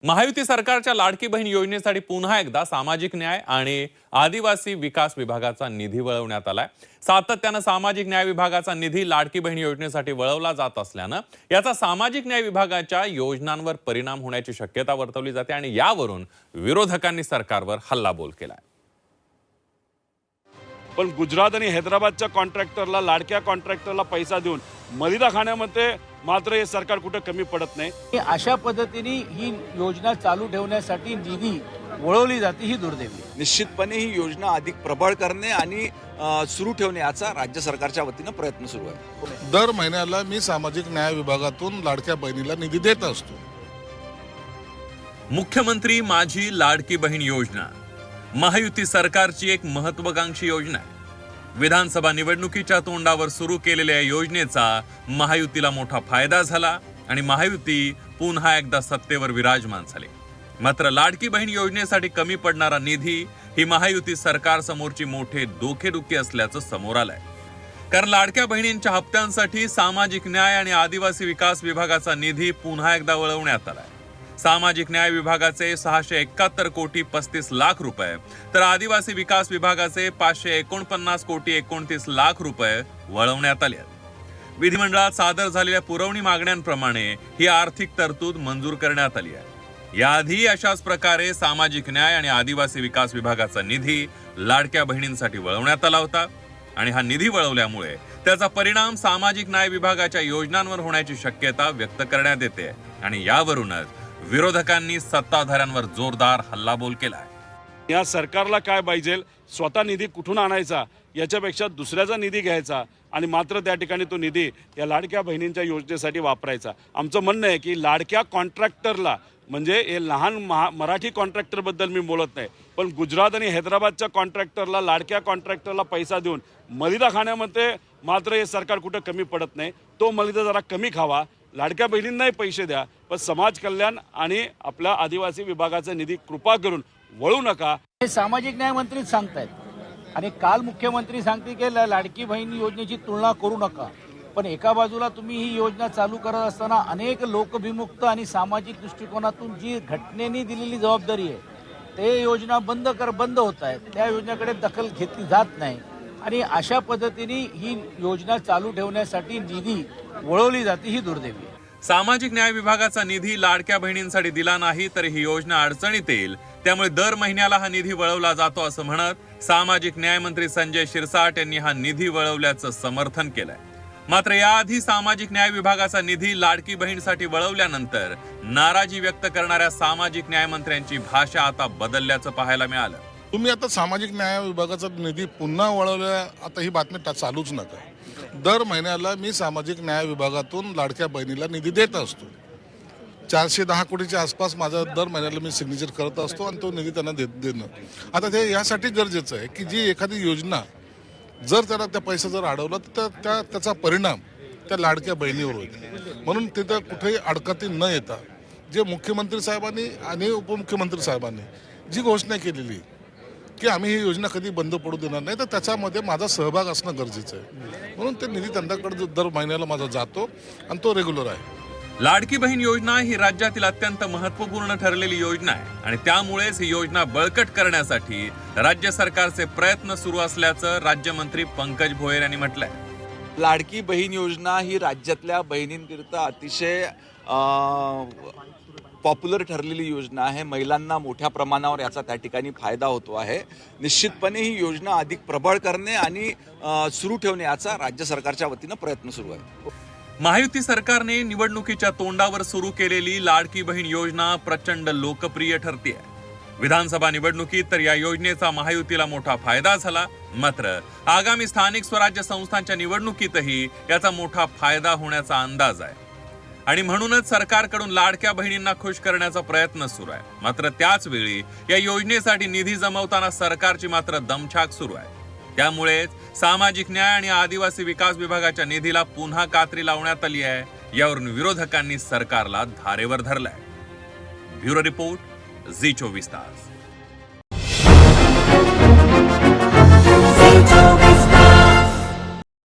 महायुती सरकारच्या लाडकी बहीण योजनेसाठी पुन्हा एकदा सामाजिक न्याय आणि आदिवासी विकास विभागाचा निधी वळवण्यात आलाय। सातत्यानं सामाजिक न्याय विभागाचा निधी लाडकी बहीण योजनेसाठी वळवला जात असल्यानं याचा सामाजिक न्याय विभागाच्या योजनांवर परिणाम होण्याची शक्यता वर्तवली जाते आणि यावरून विरोधकांनी सरकारवर हल्लाबोल केलाय। पण गुजरात आणि हैदराबादच्या कॉन्ट्रॅक्टरला, लाडक्या कॉन्ट्रॅक्टरला पैसा देऊन मलिदा खाण्यामध्ये मात्र हे सरकार कुठे कमी पडत नाही। अशा पद्धतीने ही योजना चालू ठेवण्यासाठी निधी वळवली जाते ही दुर्दैवी। निश्चितपणे ही योजना अधिक प्रबळ करणे आणि सुरू ठेवणे याचा राज्य सरकारच्या वतीनं प्रयत्न सुरू आहे। दर महिन्याला मी सामाजिक न्याय विभागातून लाडक्या बहिणीला निधी देत असतो। मुख्यमंत्री माझी लाडकी बहीण योजना महायुती सरकारची एक महत्त्वाकांक्षी योजना आहे। विधानसभा निवडणुकीच्या तोंडावर सुरू केलेल्या या योजनेचा महायुतीला मोठा फायदा झाला आणि महायुती पुन्हा एकदा सत्तेवर विराजमान झाली। मात्र लाडकी बहीण योजनेसाठी कमी पडणारा निधी ही महायुती सरकार समोरची मोठे डोकेदुखी असल्याचं समोर आलंय। कारण लाडक्या बहिणींच्या हप्त्यांसाठी सामाजिक न्याय आणि आदिवासी विकास विभागाचा निधी पुन्हा एकदा वळवण्यात आलाय। सामाजिक न्याय विभागाचे 671 कोटी 35 लाख रुपये तर आदिवासी विकास विभागाचे 549 कोटी 29 लाख रुपये वळवण्यात आले आहेत। विधिमंडळात सादर झालेल्या पुरवणी मागण्यांप्रमाणे ही आर्थिक तरतूद मंजूर करण्यात आली आहे। याआधी अशाच प्रकारे सामाजिक न्याय आणि आदिवासी विकास विभागाचा निधी लाडक्या बहिणींसाठी वळवण्यात आला होता आणि हा निधी वळवल्यामुळे त्याचा परिणाम सामाजिक न्याय विभागाच्या योजनांवर होण्याची शक्यता व्यक्त करण्यात येते आणि यावरूनच विरोधकांनी सत्ताधाऱ्यांवर जोरदार हल्लाबोल केलाय। या सरकारला काय पाहिजे, स्वतः निधी कुठून आणायचा याच्यापेक्षा दुसऱ्याचा निधी घ्यायचा आणि मात्र त्या ठिकाणी तो निधी या लाडक्या बहिणींच्या योजनेसाठी वापरायचा। आमचं म्हणणं आहे की लाडक्या कॉन्ट्रॅक्टरला, म्हणजे हे लहान मराठी कॉन्ट्रॅक्टरबद्दल मी बोलत नाही, पण गुजरात आणि हैदराबादच्या कॉन्ट्रॅक्टरला, लाडक्या कॉन्ट्रॅक्टरला पैसा देऊन मलिदा खाण्यामध्ये मात्र हे सरकार कुठे कमी पडत नाही। तो मलिदा जरा कमी खावा, लाडक्या बहिणींनाही पैसे द्या, पण समाज कल्याण आणि आपल्या आदिवासी विभागाचा निधी कृपा करून वळू नका। हे सामाजिक न्याय मंत्रीच सांगतायत आणि काल मुख्यमंत्री सांगते की लाडकी बहीण योजनेची तुलना करू नका। पण एका बाजूला तुम्ही ही योजना चालू करत असताना अनेक लोकभिमुक्त आणि सामाजिक दृष्टिकोनातून जी घटनेने दिलेली जबाबदारी आहे ते योजना बंद होत आहेत, त्या योजनेकडे दखल घेतली जात नाही आणि अशा पद्धतीने ही योजना चालू ठेवण्यासाठी निधी वळवली जाते ही दुर्दैवी। सामाजिक न्याय विभागाचा निधी लाडक्या बहिणींसाठी दिला नाही तर ही योजना अडचणीत येईल, त्यामुळे दर महिन्याला हा निधी वळवला जातो असं म्हणत सामाजिक न्याय मंत्री संजय शिरसाट यांनी हा निधी वळवल्याचं समर्थन केलंय। मात्र याआधी सामाजिक न्याय विभागाचा निधी लाडकी बहीणसाठी वळवल्यानंतर नाराजी व्यक्त करणाऱ्या सामाजिक न्याय मंत्र्यांची भाषा आता बदलल्याचं पाहायला मिळालं। तुम्ही आता सामाजिक न्याय विभागाचा निधी पुन्हा वळवल्या, आता ही बातमी चालूच नका। दर महिन्याला मी सामाजिक न्याय विभागातून लाडक्या बहिणीला निधी देत असतो। 410 कोटीच्या आसपास माझा दर महिन्याला मी सिग्नेचर करत असतो आणि तो निधी त्यांना देणं आता ते यासाठी गरजेचं आहे की जी एखादी योजना जर त्याला त्या पैसा जर अडवला तर त्याचा परिणाम त्या लाडक्या बहिणीवर होईल। म्हणून तिथं कुठेही अडकती न येता जे मुख्यमंत्री साहेबांनी आणि उपमुख्यमंत्री साहेबांनी जी घोषणा केलेली की आम्ही ही योजना कधी बंद पडू देणार नाही, तर त्याच्यामध्ये माझा सहभाग असणं गरजेचं आहे। म्हणून ते निधी त्यांच्याकडे दर महिन्याला माझा जातो आणि तो रेग्युलर आहे। लाडकी बहीण योजना ही राज्यातील अत्यंत महत्त्वपूर्ण ठरलेली योजना आहे आणि त्यामुळेच ही योजना बळकट करण्यासाठी राज्य सरकारचे प्रयत्न सुरू असल्याचं राज्यमंत्री पंकज भोयर यांनी म्हटलंय। लाडकी बहीण योजना ही राज्यातल्या बहिणींकरिता अतिशय पॉप्युलर ठरलेली योजना आहे। महिलांना मोठ्या प्रमाणावर याचा त्या ठिकाणी फायदा होतो आहे। निश्चितपणे ही योजना अधिक प्रबळ करणे आणि सुरू ठेवणे याचा राज्य सरकारच्या वतीनं प्रयत्न सुरू आहे। महायुती सरकारने निवडणुकीच्या तोंडावर सुरू केलेली लाडकी बहीण योजना प्रचंड लोकप्रिय ठरते। विधानसभा निवडणुकीत तर या योजनेचा महायुतीला मोठा फायदा झाला, मात्र आगामी स्थानिक स्वराज्य संस्थांच्या निवडणुकीतही याचा मोठा फायदा होण्याचा अंदाज आहे आणि म्हणूनच सरकारकडून लाडक्या बहिणींना खुश करण्याचा प्रयत्न सुरू आहे। मात्र त्याच वेळी या योजनेसाठी निधी जमवताना सरकारची मात्र दमछाक सुरू आहे। त्यामुळेच सामाजिक न्याय आणि आदिवासी विकास विभागाच्या निधीला पुन्हा कात्री लावण्यात आली आहे। यावरून विरोधकांनी सरकारला धारेवर धरलाय। ब्युरो रिपोर्ट, झी 24 तास।